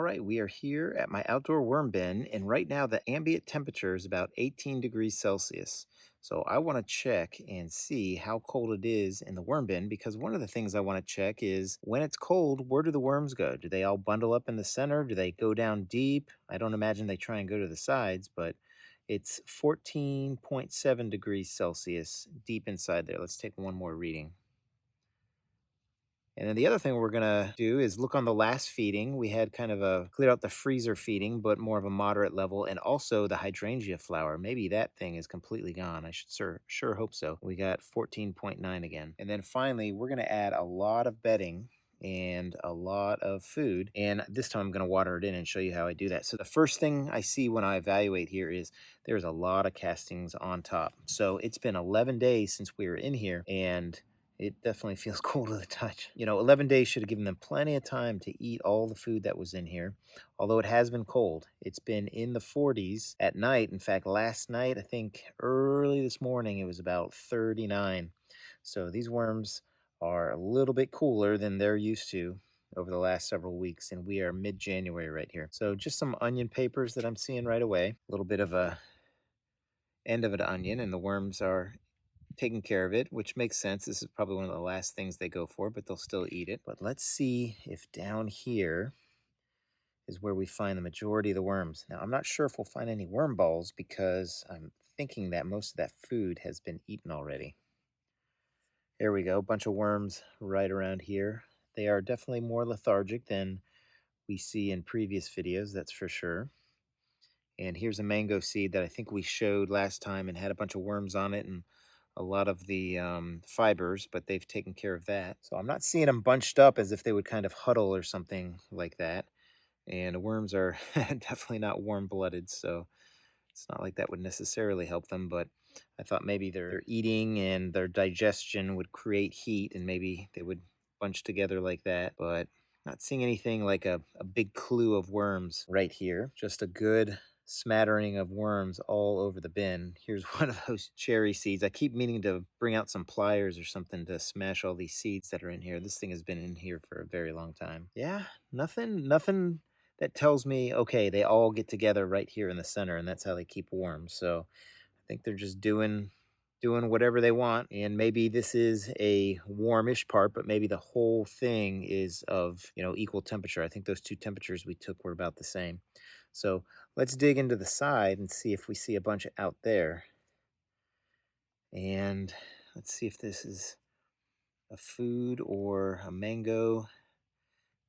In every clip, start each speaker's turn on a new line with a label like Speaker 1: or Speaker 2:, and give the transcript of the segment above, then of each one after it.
Speaker 1: right, we are here at my outdoor worm bin, and right now the ambient temperature is about 18 degrees Celsius. So I want to check and see how cold it is in the worm bin because one of the things I want to check is when it's cold, where do the worms go? Do they all bundle up in the center? Do they go down deep? I don't imagine they try and go to the sides, but it's 14.7 degrees Celsius deep inside there. Let's take one more reading. And then the other thing we're gonna do is look on the last feeding. We had kind of a clear out the freezer feeding, but more of a moderate level, and also the hydrangea flower. Maybe that thing is completely gone. I should sure hope so. We got 14.9 again. And then finally, we're gonna add a lot of bedding and a lot of food. And this time I'm gonna water it in and show you how I do that. So the first thing I see when I evaluate here is there's a lot of castings on top. So it's been 11 days since we were in here, and it definitely feels cold to the touch. 11 days should have given them plenty of time to eat all the food that was in here. Although it has been cold. It's been in the 40s at night. In fact, last night, I think early this morning, it was about 39. So these worms are a little bit cooler than they're used to over the last several weeks, and we are mid-January right here. So just some onion papers that I'm seeing right away. A little bit of a end of an onion, and the worms are taking care of it, which makes sense. This is probably one of the last things they go for, but they'll still eat it. But let's see if down here is where we find the majority of the worms. Now, I'm not sure if we'll find any worm balls because I'm thinking that most of that food has been eaten already. There we go, a bunch of worms right around here. They are definitely more lethargic than we see in previous videos, that's for sure. And here's a mango seed that I think we showed last time and had a bunch of worms on it and a lot of the fibers, but they've taken care of that. So I'm not seeing them bunched up as if they would kind of huddle or something like that. And the worms are definitely not warm-blooded, so it's not like that would necessarily help them, but I thought maybe their eating and their digestion would create heat and maybe they would bunch together like that, but not seeing anything like a big clue of worms right here. Just a good smattering of worms all over the bin. Here's one of those cherry seeds. I keep meaning to bring out some pliers or something to smash all these seeds that are in here. This thing has been in here for a very long time. Yeah, nothing that tells me, okay, they all get together right here in the center, and that's how they keep warm. So I think they're just doing whatever they want, and maybe this is a warmish part, but maybe the whole thing is of equal temperature. I think those two temperatures we took were about the same. So let's dig into the side and see if we see a bunch out there. And let's see if this is a food or a mango.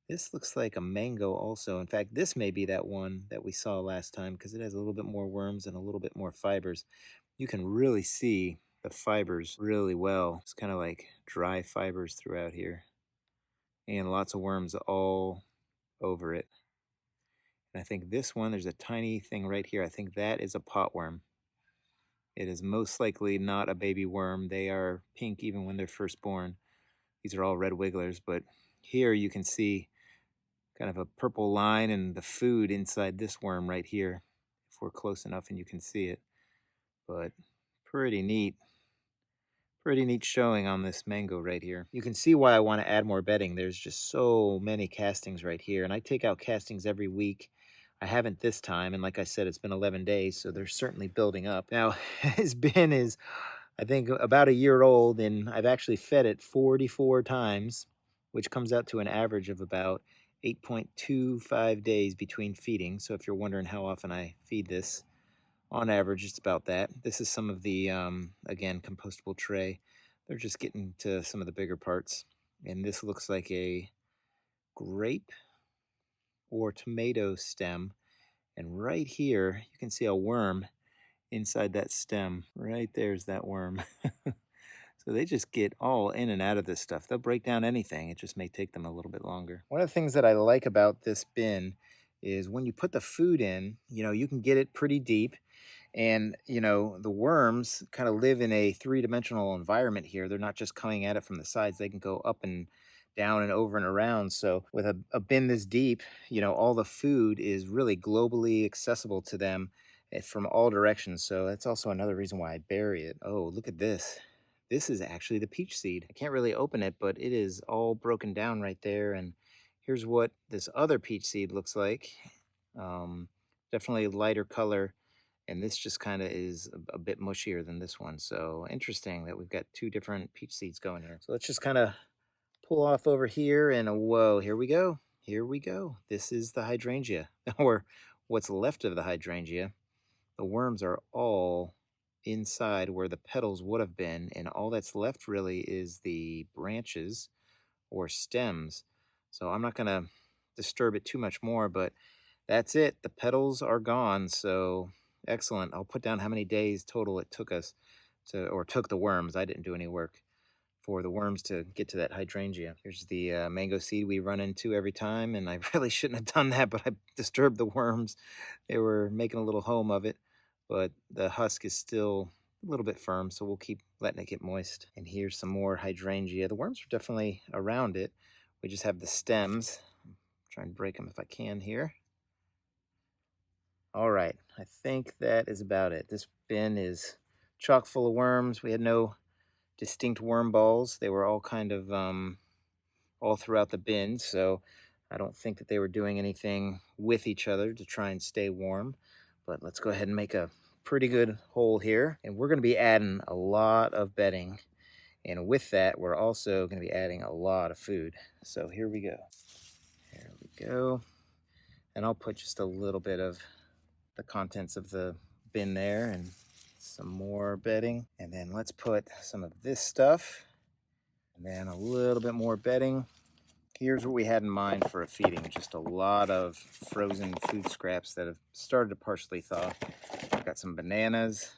Speaker 1: This looks like a mango also. In fact, this may be that one that we saw last time because it has a little bit more worms and a little bit more fibers. You can really see the fibers really well. It's kind of like dry fibers throughout here. And lots of worms all over it. And I think this one, there's a tiny thing right here. I think that is a potworm. It is most likely not a baby worm. They are pink even when they're first born. These are all red wigglers, but here you can see kind of a purple line and the food inside this worm right here, if we're close enough and you can see it. But pretty neat showing on this mango right here. You can see why I want to add more bedding. There's just so many castings right here, and I take out castings every week. I haven't this time, and like I said, it's been 11 days, so they're certainly building up. Now, his bin is, I think, about a year old, and I've actually fed it 44 times, which comes out to an average of about 8.25 days between feeding. So if you're wondering how often I feed this, on average, it's about that. This is some of the, again, compostable tray. They're just getting to some of the bigger parts. And this looks like a grape or tomato stem. And right here, you can see a worm inside that stem. Right there's that worm. So they just get all in and out of this stuff. They'll break down anything. It just may take them a little bit longer. One of the things that I like about this bin is when you put the food in, you can get it pretty deep. And, the worms kind of live in a three-dimensional environment here. They're not just coming at it from the sides. They can go up and down and over and around. So with a bin this deep, all the food is really globally accessible to them from all directions. So that's also another reason why I bury it. Oh, look at this. This is actually the peach seed. I can't really open it, but it is all broken down right there. And Here's what this other peach seed looks like. Um, Definitely a lighter color, and this just kind of is a bit mushier than this one. So interesting that we've got two different peach seeds going here. So let's just kind of pull off over here, and whoa, here we go. Here we go. This is the hydrangea, or what's left of the hydrangea. The worms are all inside where the petals would have been, and all that's left really is the branches or stems. So I'm not going to disturb it too much more, but that's it. The petals are gone. So excellent. I'll put down how many days total it took us to, or took the worms. I didn't do any work for the worms to get to that hydrangea. Here's the mango seed we run into every time, and I really shouldn't have done that, but I disturbed the worms. They were making a little home of it, but the husk is still a little bit firm, so we'll keep letting it get moist. And here's some more hydrangea. The worms are definitely around it. We just have the stems. Try and break them if I can here. All right, I think that is about it. This bin is chock full of worms. We had no distinct worm balls. They were all kind of all throughout the bin, so I don't think that they were doing anything with each other to try and stay warm. But let's go ahead and make a pretty good hole here. And we're going to be adding a lot of bedding. And with that, we're also going to be adding a lot of food. So here we go. There we go. And I'll put just a little bit of the contents of the bin there and some more bedding. And then let's put some of this stuff and then a little bit more bedding. Here's what we had in mind for a feeding. Just a lot of frozen food scraps that have started to partially thaw. We've got some bananas.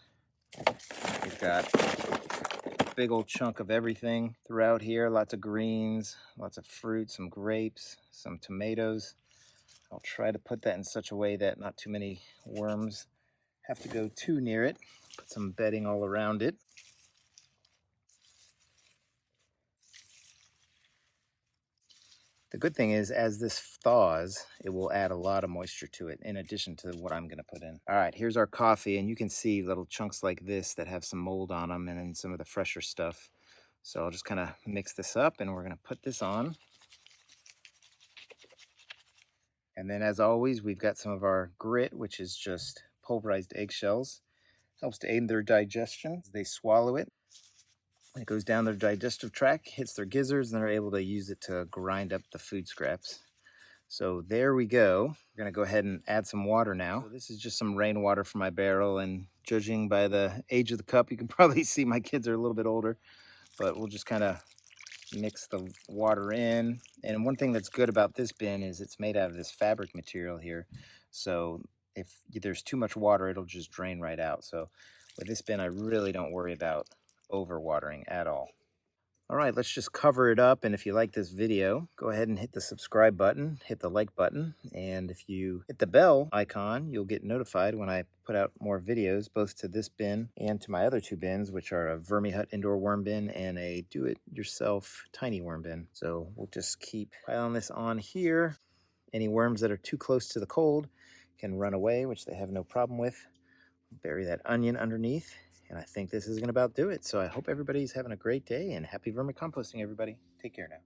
Speaker 1: We've got a big old chunk of everything throughout here. Lots of greens, lots of fruit, some grapes, some tomatoes. I'll try to put that in such a way that not too many worms have to go too near it. Put some bedding all around it. The good thing is, as this thaws, it will add a lot of moisture to it in addition to what I'm going to put in. All right, here's our coffee, and you can see little chunks like this that have some mold on them and then some of the fresher stuff. So I'll just kind of mix this up, and we're going to put this on. And then, as always, we've got some of our grit, which is just pulverized eggshells. Helps to aid their digestion. They swallow it. It goes down their digestive tract, hits their gizzards, and they're able to use it to grind up the food scraps. So there we go. We're going to go ahead and add some water now. So this is just some rainwater from my barrel, and judging by the age of the cup, you can probably see my kids are a little bit older, but we'll just kind of mix the water in. And one thing that's good about this bin is it's made out of this fabric material here. So if there's too much water, it'll just drain right out. So with this bin, I really don't worry about overwatering at all. All right, let's just cover it up. And if you like this video, go ahead and hit the subscribe button, hit the like button. And if you hit the bell icon, you'll get notified when I put out more videos, both to this bin and to my other two bins, which are a Vermihut indoor worm bin and a do-it-yourself tiny worm bin. So we'll just keep piling this on here. Any worms that are too close to the cold can run away, which they have no problem with. Bury that onion underneath. And I think this is going to about do it. So I hope everybody's having a great day, and happy vermicomposting, everybody. Take care now.